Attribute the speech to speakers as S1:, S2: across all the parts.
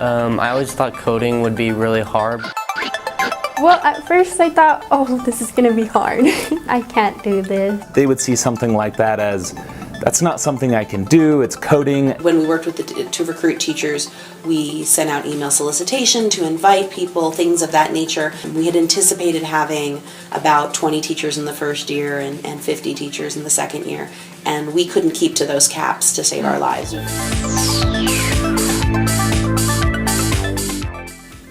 S1: I always thought coding would be really hard.
S2: Well, at first I thought, oh, this is gonna be hard. I can't do this.
S3: They would see something like that as, that's not something I can do, it's coding.
S4: When we worked with to recruit teachers, we sent out email solicitation to invite people, things of that nature. We had anticipated having about 20 teachers in the first year and 50 teachers in the second year, and we couldn't keep to those caps to save our lives.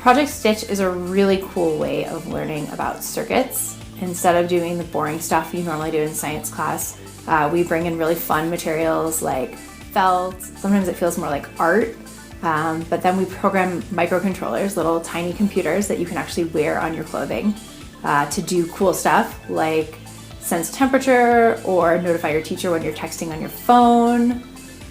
S5: Project Stitch is a really cool way of learning about circuits. Instead of doing the boring stuff you normally do in science class, we bring in really fun materials like felt. Sometimes it feels more like art, but then we program microcontrollers, little tiny computers that you can actually wear on your clothing to do cool stuff like sense temperature or notify your teacher when you're texting on your phone.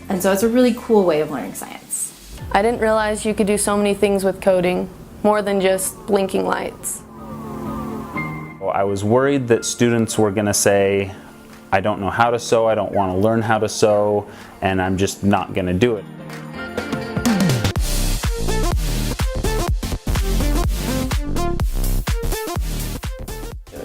S5: And so it's a really cool way of learning science.
S6: I didn't realize you could do so many things with coding, more than just blinking lights.
S3: I was worried that students were going to say, I don't know how to sew, I don't want to learn how to sew, and I'm just not going to do it.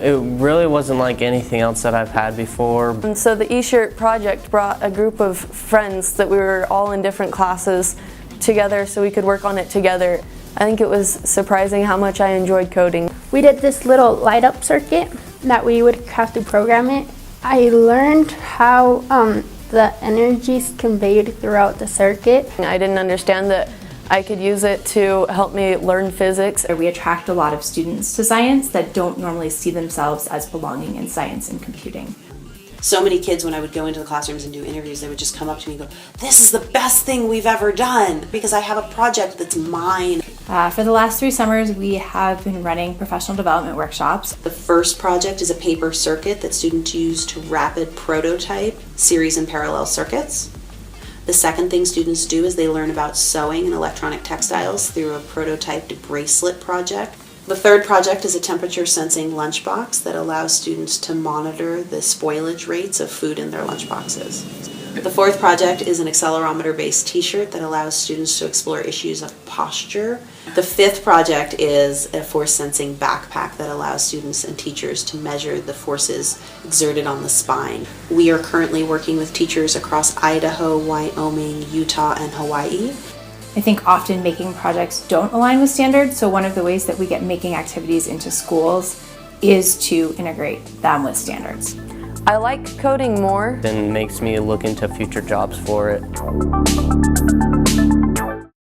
S1: It really wasn't like anything else that I've had before.
S6: And so the e-shirt project brought a group of friends that we were all in different classes together so we could work on it together. I think it was surprising how much I enjoyed coding.
S2: We did this little light up circuit that we would have to program it. I learned how the energy is conveyed throughout the circuit.
S6: I didn't understand that I could use it to help me learn physics.
S5: We attract a lot of students to science that don't normally see themselves as belonging in science and computing.
S4: So many kids, when I would go into the classrooms and do interviews, they would just come up to me and go, this is the best thing we've ever done because I have a project that's mine.
S5: For the last 3 summers, we have been running professional development workshops.
S4: The first project is a paper circuit that students use to rapid prototype series and parallel circuits. The second thing students do is they learn about sewing and electronic textiles through a prototyped bracelet project. The third project is a temperature sensing lunchbox that allows students to monitor the spoilage rates of food in their lunchboxes. The fourth project is an accelerometer-based t-shirt that allows students to explore issues of posture. The fifth project is a force sensing backpack that allows students and teachers to measure the forces exerted on the spine. We are currently working with teachers across Idaho, Wyoming, Utah, and Hawaii.
S5: I think often making projects don't align with standards, so one of the ways that we get making activities into schools is to integrate them with standards.
S6: I like coding more.
S1: Then makes me look into future jobs for it.